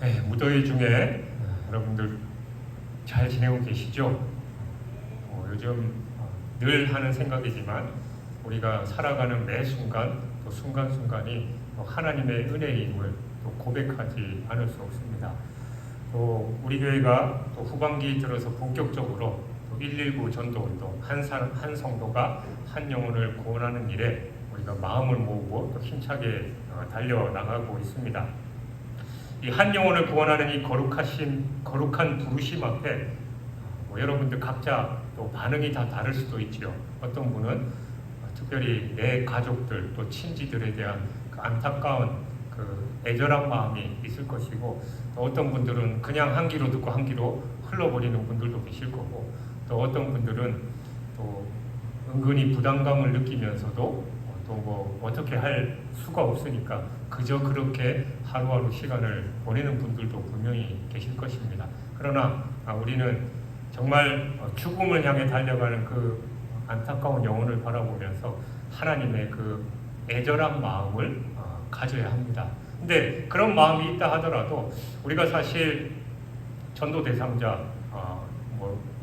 네, 무더위 중에 여러분들 잘 지내고 계시죠? 요즘 늘 하는 생각이지만 우리가 살아가는 매 순간 또 순간순간이 하나님의 은혜임을 또 고백하지 않을 수 없습니다. 또 우리 교회가 또 후반기 들어서 본격적으로 또 119 전도운동 한 성도가 한 영혼을 구원하는 일에 우리가 마음을 모으고 또 힘차게 달려나가고 있습니다. 이 한 영혼을 구원하는 이 거룩한 부르심 앞에 여러분들 각자 또 반응이 다 다를 수도 있죠. 어떤 분은 특별히 내 가족들 또 친지들에 대한 그 안타까운 그 애절한 마음이 있을 것이고, 또 어떤 분들은 그냥 한 귀로 듣고 한 귀로 흘러버리는 분들도 계실 거고, 또 어떤 분들은 또 은근히 부담감을 느끼면서도 또 뭐 어떻게 할 수가 없으니까 그저 그렇게 하루하루 시간을 보내는 분들도 분명히 계실 것입니다. 그러나 우리는 정말 죽음을 향해 달려가는 그 안타까운 영혼을 바라보면서 하나님의 그 애절한 마음을 가져야 합니다. 근데 그런 마음이 있다 하더라도 우리가 사실 전도 대상자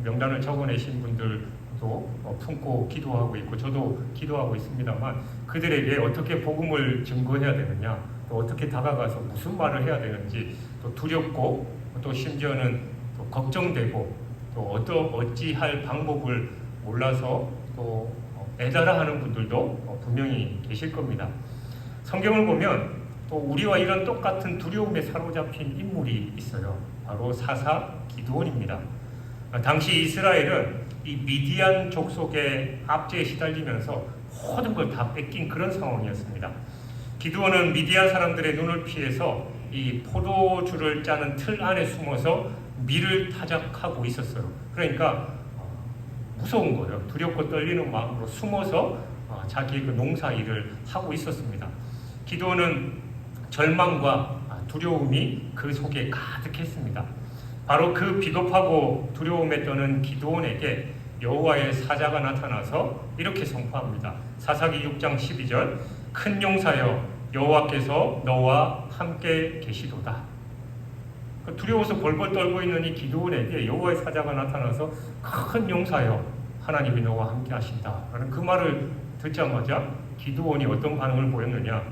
명단을 적어내신 분들도 품고 기도하고 있고 저도 기도하고 있습니다만, 그들에게 어떻게 복음을 증거해야 되느냐, 또 어떻게 다가가서 무슨 말을 해야 되는지 또 두렵고 또 심지어는 또 걱정되고 또 어찌할 방법을 몰라서 또 애달아하는 분들도 분명히 계실 겁니다. 성경을 보면 또 우리와 이런 똑같은 두려움에 사로잡힌 인물이 있어요. 바로 사사 기드온입니다. 당시 이스라엘은 이 미디안 족속의 압제에 시달리면서 모든 걸 다 뺏긴 그런 상황이었습니다. 기드온은 미디안 사람들의 눈을 피해서 이 포도주를 짜는 틀 안에 숨어서 밀을 타작하고 있었어요. 그러니까 무서운 거예요. 두렵고 떨리는 마음으로 숨어서 자기의 그 농사 일을 하고 있었습니다. 기드온은 절망과 두려움이 그 속에 가득했습니다. 바로 그 비겁하고 두려움에 떠는 기드온에게 여호와의 사자가 나타나서 이렇게 선포합니다. 사사기 6장 12절, 큰 용사여 여호와께서 너와 함께 계시도다. 두려워서 벌벌 떨고 있는 이 기드온에게 여호와의 사자가 나타나서 큰 용사여 하나님이 너와 함께 하신다 라는 그 말을 듣자마자 기드온이 어떤 반응을 보였느냐.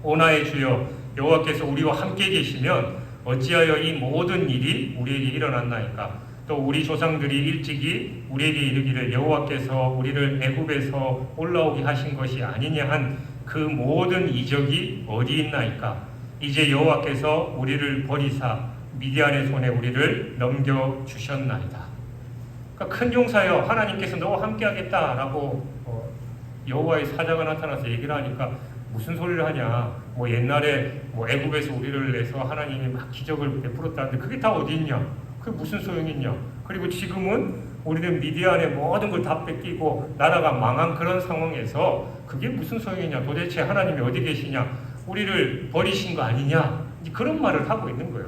오나의 주여 여호와께서 우리와 함께 계시면 어찌하여 이 모든 일이 우리에게 일어났나이까. 또 우리 조상들이 일찍이 우리에게 이르기를 여호와께서 우리를 애굽에서 올라오게 하신 것이 아니냐 한 그 모든 이적이 어디 있나이까. 이제 여호와께서 우리를 버리사 미디안의 손에 우리를 넘겨주셨나이다. 그러니까 큰 용사여 하나님께서 너와 함께 하겠다라고 여호와의 사자가 나타나서 얘기를 하니까 무슨 소리를 하냐. 옛날에 애굽에서 우리를 내서 하나님이 막 기적을 베풀었다는데 그게 다 어디 있냐. 그게 무슨 소용이 있냐. 그리고 지금은 우리는 미디안의 모든 걸 다 뺏기고 나라가 망한 그런 상황에서 그게 무슨 소용이냐. 도대체 하나님이 어디 계시냐. 우리를 버리신 거 아니냐. 그런 말을 하고 있는 거예요.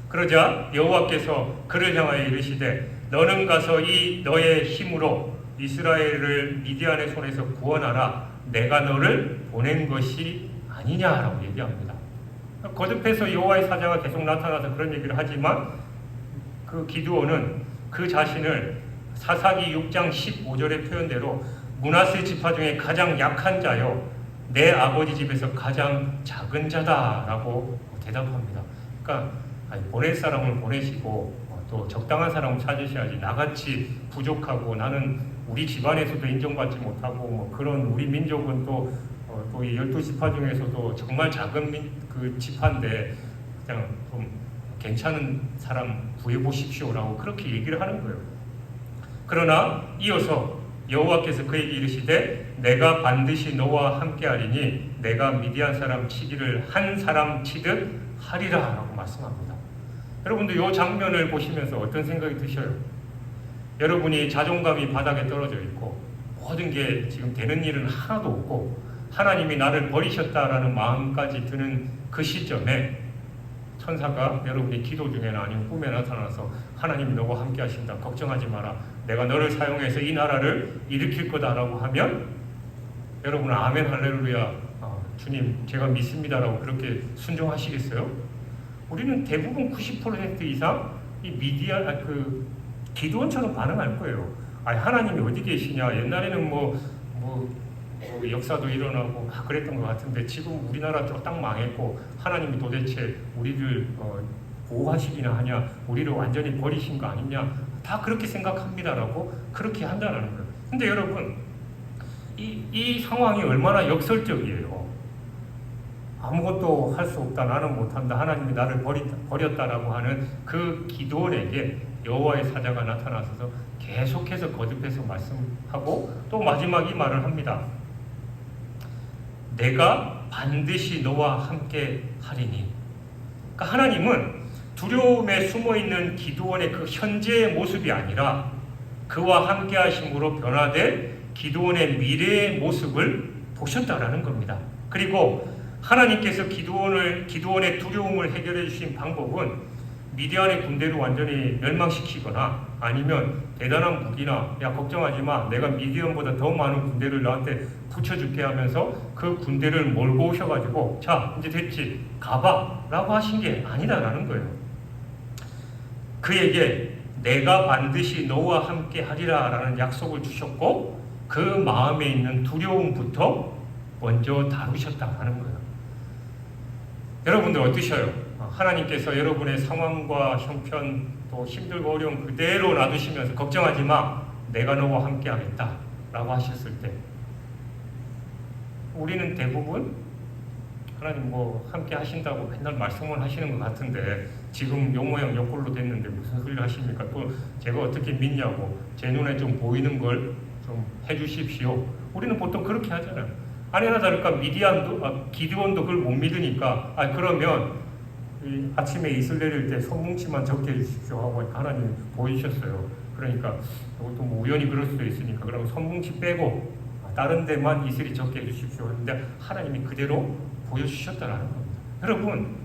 그러자 여호와께서 그를 향하여 이르시되 너는 가서 이 너의 힘으로 이스라엘을 미디안의 손에서 구원하라. 내가 너를 보낸 것이 아니냐라고 얘기합니다. 거듭해서 여호와의 사자가 계속 나타나서 그런 얘기를 하지만 그 기드온은 그 자신을 사사기 6장 15절의 표현대로 므낫세 지파 중에 가장 약한 자요 내 아버지 집에서 가장 작은 자다라고 대답합니다. 그러니까 보낼 사람을 보내시고 또 적당한 사람을 찾으셔야지 나같이 부족하고 나는 우리 집안에서도 인정받지 못하고 그런 우리 민족은 또 이 12지파 중에서도 정말 작은 그 지파인데 그냥 좀 괜찮은 사람 구해보십시오라고 그렇게 얘기를 하는 거예요. 그러나 이어서 여호와께서 그에게 이르시되 내가 반드시 너와 함께하리니 내가 미디안 사람 치기를 한 사람 치듯 하리라 라고 말씀합니다. 여러분들 이 장면을 보시면서 어떤 생각이 드셔요? 여러분이 자존감이 바닥에 떨어져 있고 모든 게 지금 되는 일은 하나도 없고 하나님이 나를 버리셨다라는 마음까지 드는 그 시점에 천사가 여러분이 기도 중에나 아니면 꿈에 나타나서 하나님이 너와 함께 하신다. 걱정하지 마라. 내가 너를 사용해서 이 나라를 일으킬 거다라고 하면 여러분은 아멘 할렐루야 주님 제가 믿습니다라고 그렇게 순종하시겠어요? 우리는 대부분 90% 이상 이 기도원처럼 반응할 거예요. 하나님이 어디 계시냐? 옛날에는 역사도 일어나고 그랬던 것 같은데 지금 우리나라 딱 망했고 하나님이 도대체 우리를 보호하시기나 하냐? 우리를 완전히 버리신 거 아니냐? 다 그렇게 생각합니다라고 그렇게 한다는 거예요. 근데 여러분 이 상황이 얼마나 역설적이에요. 아무것도 할 수 없다, 나는 못한다, 하나님이 나를 버렸다라고 하는 그 기도원에게 여호와의 사자가 나타나서 계속해서 거듭해서 말씀하고 또 마지막 이 말을 합니다. 내가 반드시 너와 함께 하리니. 그러니까 하나님은 두려움에 숨어있는 기드온의 그 현재의 모습이 아니라 그와 함께 하심으로 변화될 기드온의 미래의 모습을 보셨다라는 겁니다. 그리고 하나님께서 기드온의 두려움을 해결해 주신 방법은 미디안의 군대를 완전히 멸망시키거나 아니면 대단한 무기나 야 걱정하지 마, 내가 미디안보다 더 많은 군대를 너한테 붙여줄게 하면서 그 군대를 몰고 오셔가지고 자 이제 됐지 가봐 라고 하신 게 아니라는 거예요. 그에게 내가 반드시 너와 함께 하리라 라는 약속을 주셨고 그 마음에 있는 두려움부터 먼저 다루셨다는 거예요. 여러분들 어떠셔요? 하나님께서 여러분의 상황과 형편 또 힘들고 어려움 그대로 놔두시면서 걱정하지 마, 내가 너와 함께 하겠다 라고 하셨을 때 우리는 대부분 하나님 함께 하신다고 맨날 말씀을 하시는 것 같은데 지금 요 모양 요 꼴로 됐는데 무슨 소리를 하십니까? 또 제가 어떻게 믿냐고 제 눈에 좀 보이는 걸 좀 해주십시오. 우리는 보통 그렇게 하잖아요. 아니나 다를까 기드온도 그걸 못 믿으니까 그러면 아침에 이슬 내릴 때 손뭉치만 적게 해주십시오 하고 하나님이 보이셨어요. 그러니까 이것도 우연히 그럴 수도 있으니까 그러면 손뭉치 빼고 다른 데만 이슬이 적게 해주십시오 했는데 하나님이 그대로 보여주셨다는 겁니다. 여러분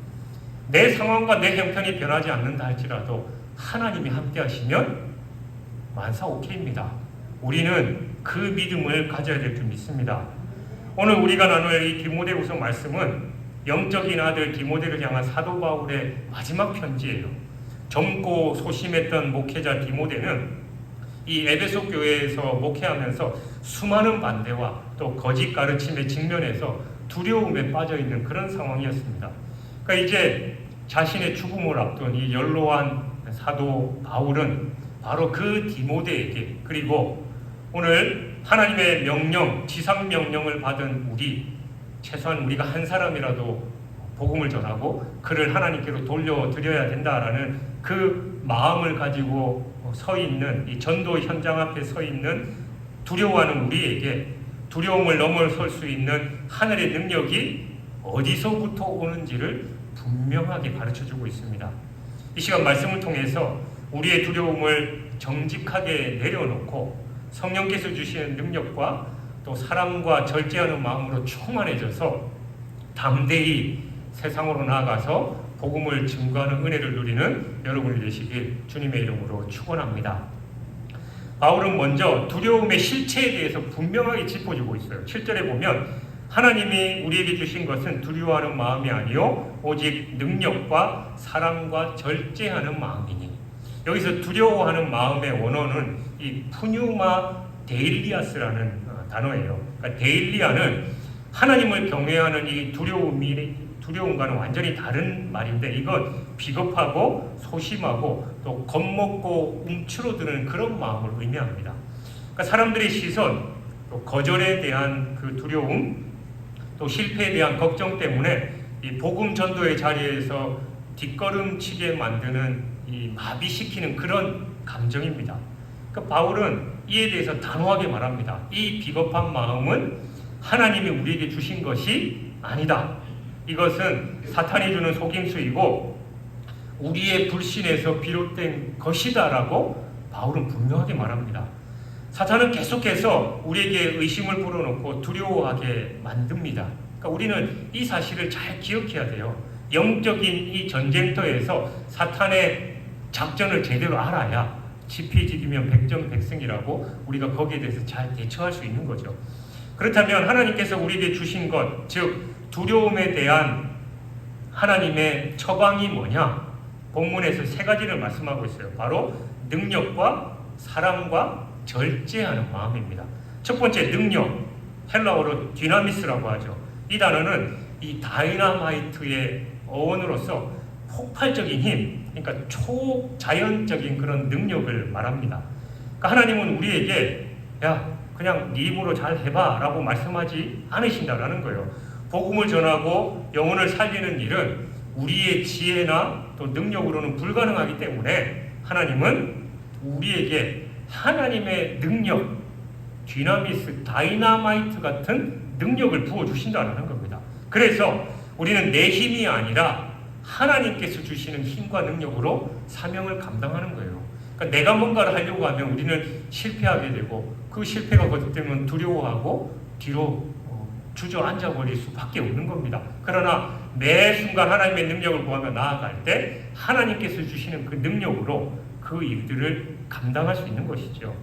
내 상황과 내 형편이 변하지 않는다 할지라도 하나님이 함께 하시면 만사 오케이입니다. 우리는 그 믿음을 가져야 될 줄 믿습니다. 오늘 우리가 나눌 이 디모데후서 말씀은 영적인 아들 디모데를 향한 사도 바울의 마지막 편지예요. 젊고 소심했던 목회자 디모데는 이 에베소 교회에서 목회하면서 수많은 반대와 또 거짓 가르침에 직면해서 두려움에 빠져있는 그런 상황이었습니다. 그러니까 이제 자신의 죽음을 앞둔 이 연로한 사도 바울은 바로 그 디모데에게 그리고 오늘 하나님의 명령, 지상 명령을 받은 우리 최소한 우리가 한 사람이라도 복음을 전하고 그를 하나님께로 돌려드려야 된다라는 그 마음을 가지고 서 있는 이 전도 현장 앞에 서 있는 두려워하는 우리에게 두려움을 넘어설 수 있는 하늘의 능력이 어디서부터 오는지를 분명하게 가르쳐주고 있습니다. 이 시간 말씀을 통해서 우리의 두려움을 정직하게 내려놓고 성령께서 주시는 능력과 또 사랑과 절제하는 마음으로 충만해져서 담대히 세상으로 나아가서 복음을 증거하는 은혜를 누리는 여러분이 되시길 주님의 이름으로 축원합니다. 바울은 먼저 두려움의 실체에 대해서 분명하게 짚어주고 있어요. 7절에 보면 하나님이 우리에게 주신 것은 두려워하는 마음이 아니요 오직 능력과 사랑과 절제하는 마음이니. 여기서 두려워하는 마음의 원어는 이 푸뉴마 데일리아스라는 단어예요. 그러니까 데일리아는 하나님을 경외하는 이 두려움과는 완전히 다른 말인데 이건 비겁하고 소심하고 또 겁먹고 움츠러드는 그런 마음을 의미합니다. 그러니까 사람들의 시선, 또 거절에 대한 그 두려움, 또 실패에 대한 걱정 때문에 이 복음 전도의 자리에서 뒷걸음치게 만드는 이 마비시키는 그런 감정입니다. 그러니까 바울은 이에 대해서 단호하게 말합니다. 이 비겁한 마음은 하나님이 우리에게 주신 것이 아니다. 이것은 사탄이 주는 속임수이고 우리의 불신에서 비롯된 것이다라고 바울은 분명하게 말합니다. 사탄은 계속해서 우리에게 의심을 불어넣고 두려워하게 만듭니다. 그러니까 우리는 이 사실을 잘 기억해야 돼요. 영적인 이 전쟁터에서 사탄의 작전을 제대로 알아야 지피지기면 백전백승이라고 우리가 거기에 대해서 잘 대처할 수 있는 거죠. 그렇다면 하나님께서 우리에게 주신 것, 즉 두려움에 대한 하나님의 처방이 뭐냐? 본문에서 세 가지를 말씀하고 있어요. 바로 능력과 사랑과 절제하는 마음입니다. 첫 번째 능력, 헬라어로 디나미스라고 하죠. 이 단어는 이 다이나마이트의 어원으로서 폭발적인 힘, 그러니까 초자연적인 그런 능력을 말합니다. 그러니까 하나님은 우리에게 야 그냥 네 입으로 잘 해봐 라고 말씀하지 않으신다라는 거예요. 복음을 전하고 영혼을 살리는 일은 우리의 지혜나 또 능력으로는 불가능하기 때문에 하나님은 우리에게 하나님의 능력, 디나미스, 다이나마이트 같은 능력을 부어주신다는 겁니다. 그래서 우리는 내 힘이 아니라 하나님께서 주시는 힘과 능력으로 사명을 감당하는 거예요. 그러니까 내가 뭔가를 하려고 하면 우리는 실패하게 되고 그 실패가 거듭되면 두려워하고 뒤로 주저앉아 버릴 수밖에 없는 겁니다. 그러나 매 순간 하나님의 능력을 구하며 나아갈 때 하나님께서 주시는 그 능력으로 그 일들을 감당할 수 있는 것이죠.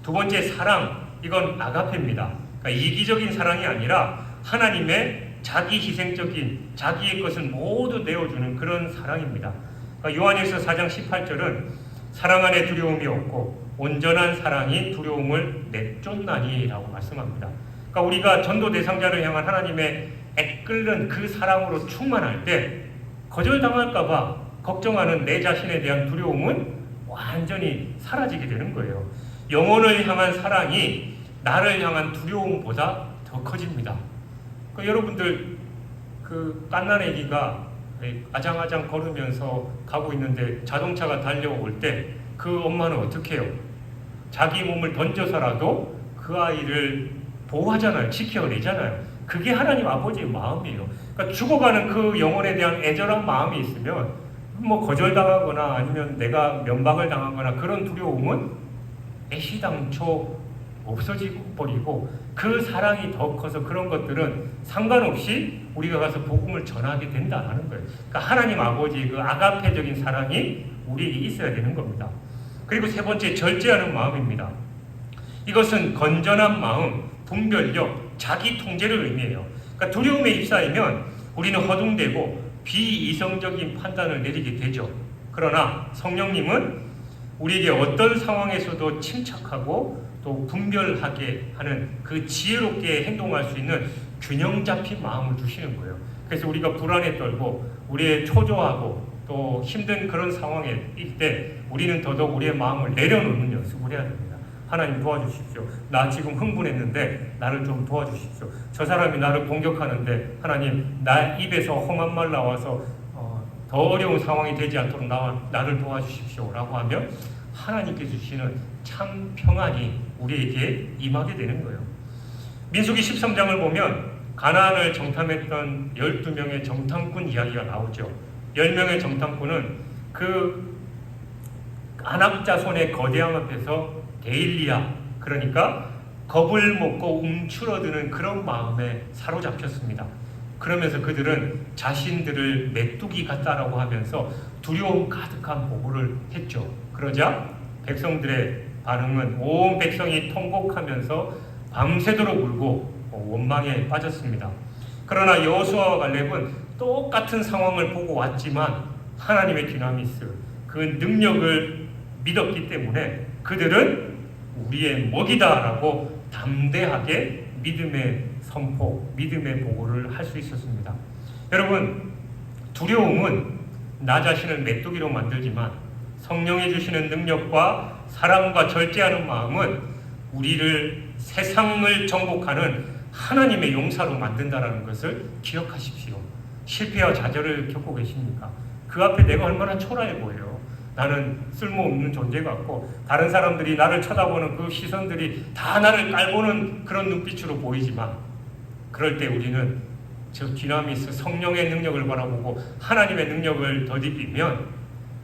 두 번째 사랑, 이건 아가페입니다. 그러니까 이기적인 사랑이 아니라 하나님의 자기 희생적인 자기의 것을 모두 내어주는 그런 사랑입니다. 그러니까 요한일서 4장 18절은 사랑 안에 두려움이 없고 온전한 사랑이 두려움을 내쫓나니 라고 말씀합니다. 그러니까 우리가 전도 대상자를 향한 하나님의 애끓는 그 사랑으로 충만할 때 거절당할까봐 걱정하는 내 자신에 대한 두려움은 완전히 사라지게 되는 거예요. 영혼을 향한 사랑이 나를 향한 두려움보다 더 커집니다. 여러분들 그 갓난아기가 아장아장 걸으면서 가고 있는데 자동차가 달려올 때 그 엄마는 어떻게 해요? 자기 몸을 던져서라도 그 아이를 보호하잖아요. 지켜내잖아요. 그게 하나님 아버지의 마음이에요. 그러니까 죽어가는 그 영혼에 대한 애절한 마음이 있으면 뭐 거절당하거나 아니면 내가 면박을 당하거나 그런 두려움은 애시당초 없어지버리고 그 사랑이 더 커서 그런 것들은 상관없이 우리가 가서 복음을 전하게 된다는 거예요. 그러니까 하나님 아버지의 그 아가페적인 사랑이 우리에게 있어야 되는 겁니다. 그리고 세 번째, 절제하는 마음입니다. 이것은 건전한 마음, 분별력, 자기 통제를 의미해요. 그러니까 두려움에 휩싸이면 우리는 허둥대고 비이성적인 판단을 내리게 되죠. 그러나 성령님은 우리에게 어떤 상황에서도 침착하고 또 분별하게 하는 그 지혜롭게 행동할 수 있는 균형 잡힌 마음을 주시는 거예요. 그래서 우리가 불안에 떨고 우리의 초조하고 또 힘든 그런 상황일 때 우리는 더더욱 우리의 마음을 내려놓는 연습을 해야 됩니다. 하나님 도와주십시오. 나 지금 흥분했는데 나를 좀 도와주십시오. 저 사람이 나를 공격하는데 하나님 나 입에서 험한 말 나와서 더 어려운 상황이 되지 않도록 나를 도와주십시오 라고 하면 하나님께서 주시는 참 평안이 우리에게 임하게 되는 거예요. 민수기 13장을 보면 가나안을 정탐했던 12명의 정탐꾼 이야기가 나오죠. 10명의 정탐꾼은 그 아낙 자손의 거대함 앞에서 데일리아, 그러니까 겁을 먹고 움츠러드는 그런 마음에 사로잡혔습니다. 그러면서 그들은 자신들을 메뚜기 같다라고 하면서 두려움 가득한 보고를 했죠. 그러자 백성들의 반응은 온 백성이 통곡하면서 밤새도록 울고 원망에 빠졌습니다. 그러나 여호수아와 갈렙은 똑같은 상황을 보고 왔지만 하나님의 디나미스, 그 능력을 믿었기 때문에 그들은 우리의 먹이다라고 담대하게 믿음의 선포, 믿음의 보고를 할 수 있었습니다. 여러분, 두려움은 나 자신을 메뚜기로 만들지만 성령이 주시는 능력과 사랑과 절제하는 마음은 우리를 세상을 정복하는 하나님의 용사로 만든다는 것을 기억하십시오. 실패와 좌절을 겪고 계십니까? 그 앞에 내가 얼마나 초라해 보여요. 나는 쓸모없는 존재 같고 다른 사람들이 나를 쳐다보는 그 시선들이 다 나를 깔보는 그런 눈빛으로 보이지만 그럴 때 우리는 저 디나미스 성령의 능력을 바라보고 하나님의 능력을 덧입히면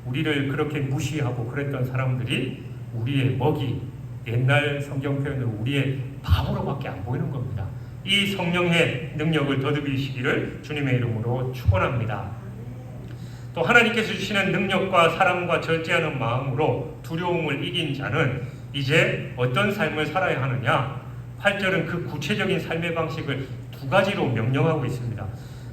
우리를 그렇게 무시하고 그랬던 사람들이 우리의 먹이, 옛날 성경 표현으로 우리의 밥으로밖에 안 보이는 겁니다. 이 성령의 능력을 덧입히시기를 주님의 이름으로 축원합니다. 또 하나님께서 주시는 능력과 사랑과 절제하는 마음으로 두려움을 이긴 자는 이제 어떤 삶을 살아야 하느냐? 8절은 그 구체적인 삶의 방식을 두 가지로 명령하고 있습니다.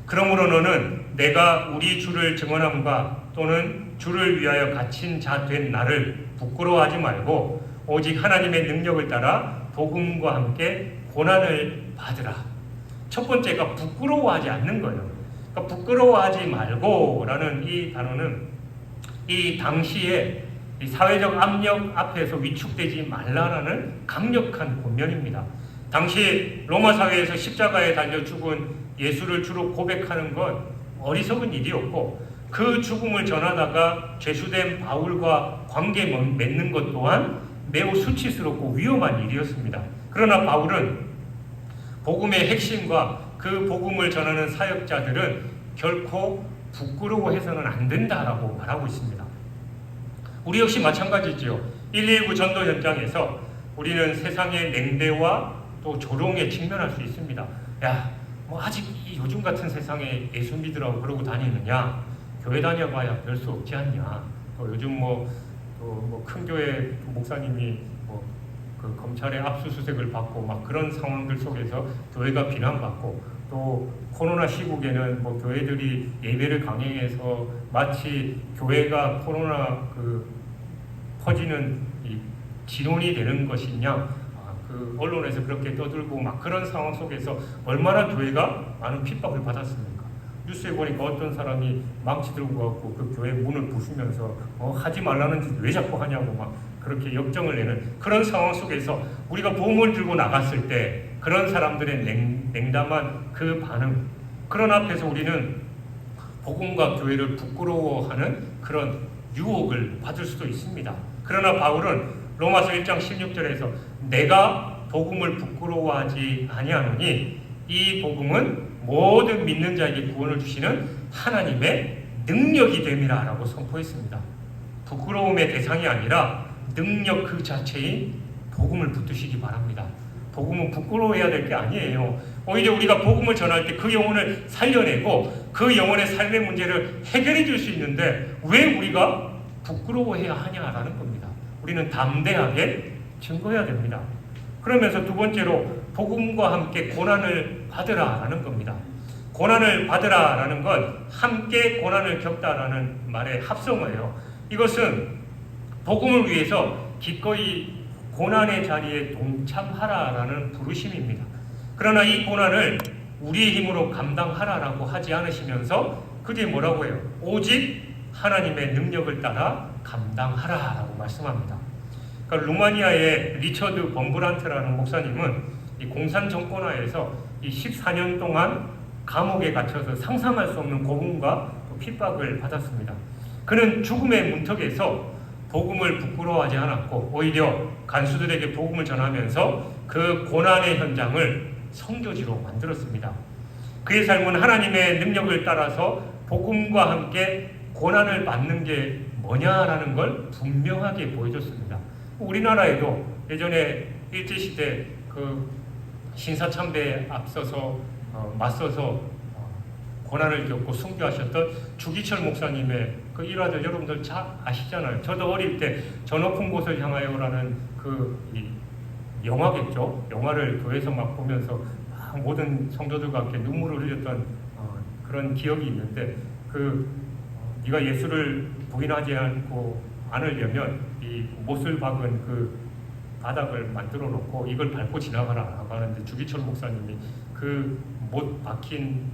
그러므로 너는 내가 우리 주를 증언함과 또는 주를 위하여 갇힌 자 된 나를 부끄러워하지 말고 오직 하나님의 능력을 따라 복음과 함께 고난을 받으라. 첫 번째가 부끄러워하지 않는 거예요. 그러니까 부끄러워하지 말고라는 이 단어는 이 당시에 이 사회적 압력 앞에서 위축되지 말라라는 강력한 권면입니다. 당시 로마 사회에서 십자가에 달려 죽은 예수를 주로 고백하는 건 어리석은 일이었고, 그 죽음을 전하다가 죄수된 바울과 관계 맺는 것 또한 매우 수치스럽고 위험한 일이었습니다. 그러나 바울은 복음의 핵심과 그 복음을 전하는 사역자들은 결코 부끄러워해서는 안 된다라고 말하고 있습니다. 우리 역시 마찬가지지요. 119 전도 현장에서 우리는 세상의 냉대와 또 조롱에 직면할 수 있습니다. 야, 뭐 아직 요즘 같은 세상에 예수 믿으라고 그러고 다니느냐? 교회 다녀봐야 별 수 없지 않냐? 또 요즘 큰 교회 목사님이 그 검찰의 압수수색을 받고 막 그런 상황들 속에서 교회가 비난받고, 또 코로나 시국에는 교회들이 예배를 강행해서 마치 교회가 코로나 퍼지는 이 진원이 되는 것이냐, 그 언론에서 그렇게 떠들고 막 그런 상황 속에서 얼마나 교회가 많은 핍박을 받았습니까? 뉴스에 보니까 어떤 사람이 망치 들고 가고 그 교회 문을 부수면서 하지 말라는 짓 왜 자꾸 하냐고 막 그렇게 역정을 내는 그런 상황 속에서 우리가 복음을 들고 나갔을 때 그런 사람들의 냉담한 그 반응, 그런 앞에서 우리는 복음과 교회를 부끄러워하는 그런 유혹을 받을 수도 있습니다. 그러나 바울은 로마서 1장 16절에서 내가 복음을 부끄러워하지 아니하노니 이 복음은 모든 믿는 자에게 구원을 주시는 하나님의 능력이 됨이라 라고 선포했습니다. 부끄러움의 대상이 아니라 능력 그 자체인 복음을 붙드시기 바랍니다. 복음은 부끄러워해야 될 게 아니에요. 오히려 우리가 복음을 전할 때 그 영혼을 살려내고 그 영혼의 삶의 문제를 해결해 줄 수 있는데 왜 우리가 부끄러워해야 하냐라는 겁니다. 우리는 담대하게 증거해야 됩니다. 그러면서 두 번째로 복음과 함께 고난을 받으라라는 겁니다. 고난을 받으라라는 건 함께 고난을 겪다라는 말의 합성어예요. 이것은 복음을 위해서 기꺼이 고난의 자리에 동참하라라는 부르심입니다. 그러나 이 고난을 우리의 힘으로 감당하라라고 하지 않으시면서 그 뒤에 뭐라고 해요? 오직 하나님의 능력을 따라 감당하라라고 말씀합니다. 그러니까 루마니아의 리처드 범브란트라는 목사님은 이 공산 정권하에서 이 14년 동안 감옥에 갇혀서 상상할 수 없는 고문과 핍박을 받았습니다. 그는 죽음의 문턱에서 복음을 부끄러워하지 않았고 오히려 간수들에게 복음을 전하면서 그 고난의 현장을 성교지로 만들었습니다. 그의 삶은 하나님의 능력을 따라서 복음과 함께 고난을 받는 게 뭐냐라는 걸 분명하게 보여줬습니다. 우리나라에도 예전에 일제시대 그 신사참배에 앞서서 맞서서 고난을 겪고 순교하셨던 주기철 목사님의 그 일화들 여러분들 잘 아시잖아요. 저도 어릴 때 저 높은 곳을 향하여라는 이 영화겠죠. 영화를 교회에서 막 보면서 막 모든 성도들과 함께 눈물을 흘렸던 그런 기억이 있는데 네가 예수를 부인하지 않으려면 이 못을 박은 그 바닥을 만들어 놓고 이걸 밟고 지나가라라고 하는데 주기철 목사님이 그 못 박힌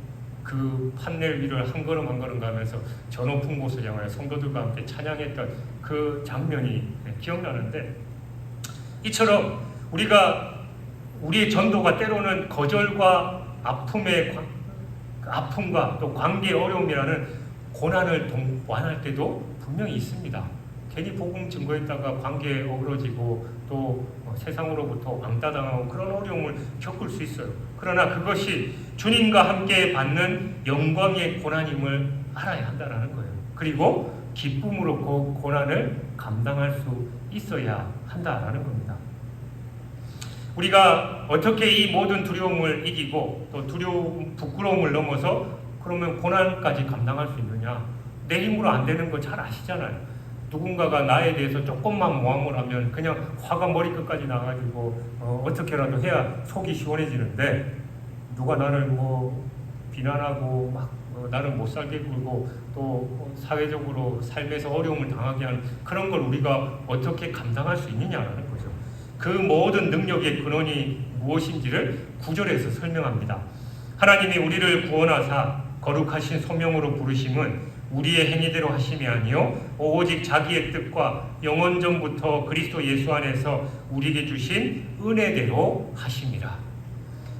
그 판넬 위를 한 걸음 한 걸음 가면서 저 높은 곳을 향하여 성도들과 함께 찬양했던 그 장면이 기억나는데, 이처럼 우리의 전도가 때로는 거절과 아픔과 또 관계의 어려움이라는 고난을 동반할 때도 분명히 있습니다. 괜히 복음 증거했다가 관계에 어우러지고 또 세상으로부터 왕따당하고 그런 어려움을 겪을 수 있어요. 그러나 그것이 주님과 함께 받는 영광의 고난임을 알아야 한다는 거예요. 그리고 기쁨으로 그 고난을 감당할 수 있어야 한다는 겁니다. 우리가 어떻게 이 모든 두려움을 이기고 또 부끄러움을 넘어서 그러면 고난까지 감당할 수 있느냐? 내 힘으로 안 되는 거 잘 아시잖아요. 누군가가 나에 대해서 조금만 모함을 하면 그냥 화가 머리끝까지 나가지고 어떻게라도 해야 속이 시원해지는데, 누가 나를 비난하고 막 나를 못 살게 굴고 또 사회적으로 삶에서 어려움을 당하게 하는 그런 걸 우리가 어떻게 감당할 수 있느냐라는 거죠. 그 모든 능력의 근원이 무엇인지를 9절에서 설명합니다. 하나님이 우리를 구원하사 거룩하신 소명으로 부르심은 우리의 행위대로 하심이 아니요 오직 자기의 뜻과 영원 전부터 그리스도 예수 안에서 우리에게 주신 은혜대로 하심이라.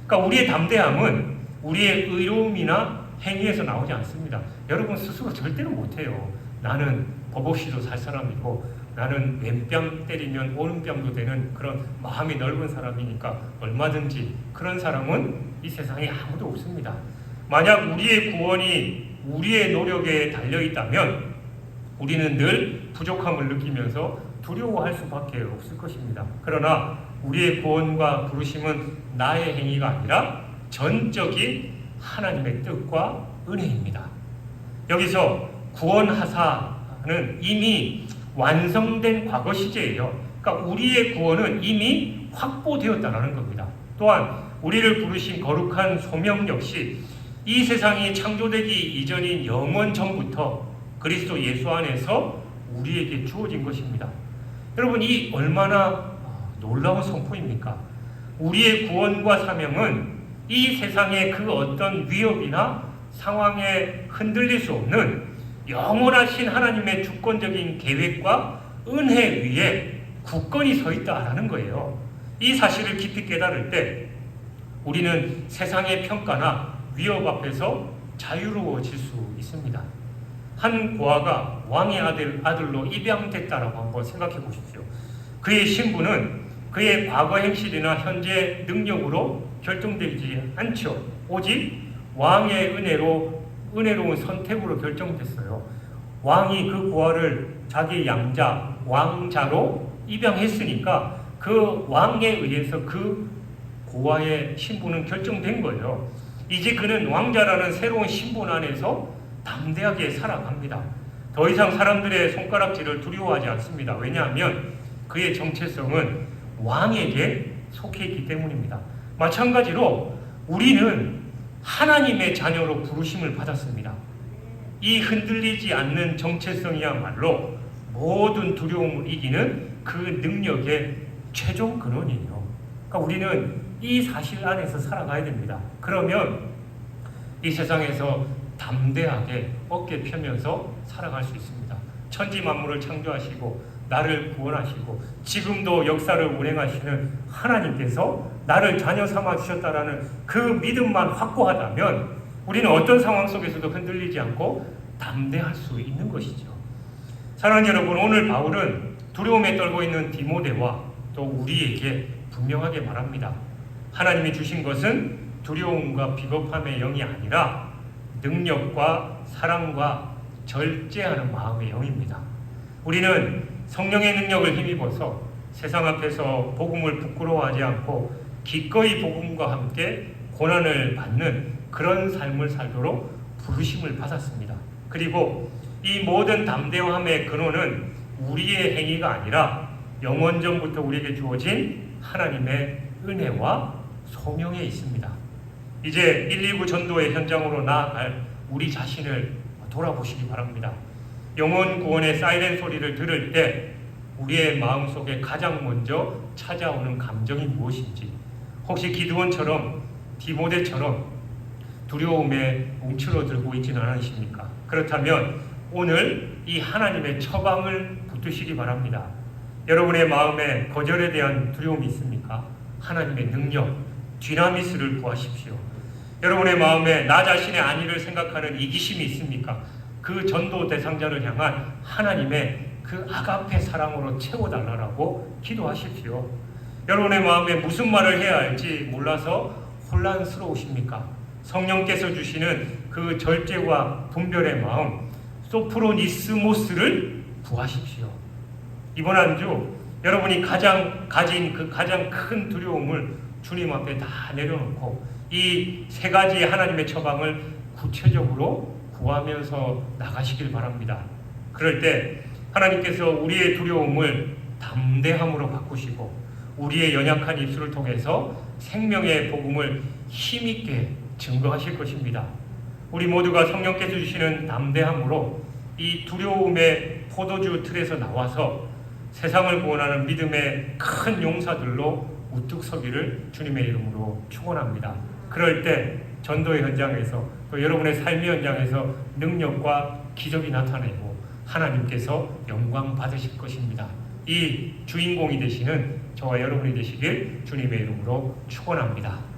그러니까 우리의 담대함은 우리의 의로움이나 행위에서 나오지 않습니다. 여러분 스스로 절대로 못해요. 나는 법 없이도 살 사람이고 나는 왼뺨 때리면 오른뺨도 되는 그런 마음이 넓은 사람이니까 얼마든지 그런 사람은 이 세상에 아무도 없습니다. 만약 우리의 구원이 우리의 노력에 달려있다면 우리는 늘 부족함을 느끼면서 두려워할 수밖에 없을 것입니다. 그러나 우리의 구원과 부르심은 나의 행위가 아니라 전적인 하나님의 뜻과 은혜입니다. 여기서 구원하사는 이미 완성된 과거 시제예요. 그러니까 우리의 구원은 이미 확보되었다는 겁니다. 또한 우리를 부르신 거룩한 소명 역시 이 세상이 창조되기 이전인 영원 전부터 그리스도 예수 안에서 우리에게 주어진 것입니다. 여러분 이 얼마나 놀라운 선포입니까? 우리의 구원과 사명은 이 세상의 그 어떤 위협이나 상황에 흔들릴 수 없는 영원하신 하나님의 주권적인 계획과 은혜 위에 굳건히 서 있다라는 거예요. 이 사실을 깊이 깨달을 때 우리는 세상의 평가나 위협 앞에서 자유로워질 수 있습니다. 한 고아가 왕의 아들로 입양됐다라고 한번 생각해 보십시오. 그의 신분은 그의 과거 행실이나 현재 능력으로 결정되지 않죠. 오직 왕의 은혜로운 선택으로 결정됐어요. 왕이 그 고아를 자기 양자, 왕자로 입양했으니까 그 왕에 의해서 그 고아의 신분은 결정된 거예요. 이제 그는 왕자라는 새로운 신분 안에서 담대하게 살아갑니다. 더 이상 사람들의 손가락질을 두려워하지 않습니다. 왜냐하면 그의 정체성은 왕에게 속해 있기 때문입니다. 마찬가지로 우리는 하나님의 자녀로 부르심을 받았습니다. 이 흔들리지 않는 정체성이야말로 모든 두려움을 이기는 그 능력의 최종 근원이에요. 그러니까 우리는 이 사실 안에서 살아가야 됩니다. 그러면 이 세상에서 담대하게 어깨 펴면서 살아갈 수 있습니다. 천지 만물을 창조하시고 나를 구원하시고 지금도 역사를 운행하시는 하나님께서 나를 자녀 삼아 주셨다라는 그 믿음만 확고하다면 우리는 어떤 상황 속에서도 흔들리지 않고 담대할 수 있는 것이죠. 사랑하는 여러분, 오늘 바울은 두려움에 떨고 있는 디모데와 또 우리에게 분명하게 말합니다. 하나님이 주신 것은 두려움과 비겁함의 영이 아니라 능력과 사랑과 절제하는 마음의 영입니다. 우리는 성령의 능력을 힘입어서 세상 앞에서 복음을 부끄러워하지 않고 기꺼이 복음과 함께 고난을 받는 그런 삶을 살도록 부르심을 받았습니다. 그리고 이 모든 담대함의 근원은 우리의 행위가 아니라 영원전부터 우리에게 주어진 하나님의 은혜와 소명에 있습니다. 이제 119 전도의 현장으로 나아갈 우리 자신을 돌아보시기 바랍니다. 영혼 구원의 사이렌 소리를 들을 때 우리의 마음속에 가장 먼저 찾아오는 감정이 무엇인지, 혹시 기드온처럼 디모데처럼 두려움에 움츠러들고 있지는 않으십니까? 그렇다면 오늘 이 하나님의 처방을 붙드시기 바랍니다. 여러분의 마음에 거절에 대한 두려움이 있습니까? 하나님의 능력, 디나미스를 구하십시오. 여러분의 마음에 나 자신의 안위를 생각하는 이기심이 있습니까? 그 전도 대상자를 향한 하나님의 그 아가페 사랑으로 채워달라고 기도하십시오. 여러분의 마음에 무슨 말을 해야 할지 몰라서 혼란스러우십니까? 성령께서 주시는 그 절제와 분별의 마음, 소프로니스모스를 구하십시오. 이번 한 주 여러분이 가진 그 가장 큰 두려움을 주님 앞에 다 내려놓고 이 세 가지 하나님의 처방을 구체적으로 구하면서 나가시길 바랍니다. 그럴 때 하나님께서 우리의 두려움을 담대함으로 바꾸시고 우리의 연약한 입술을 통해서 생명의 복음을 힘있게 증거하실 것입니다. 우리 모두가 성령께서 주시는 담대함으로 이 두려움의 포도주 틀에서 나와서 세상을 구원하는 믿음의 큰 용사들로 우뚝 서기를 주님의 이름으로 축원합니다. 그럴 때 전도의 현장에서 또 여러분의 삶의 현장에서 능력과 기적이 나타내고 하나님께서 영광 받으실 것입니다. 이 주인공이 되시는 저와 여러분이 되시길 주님의 이름으로 축원합니다.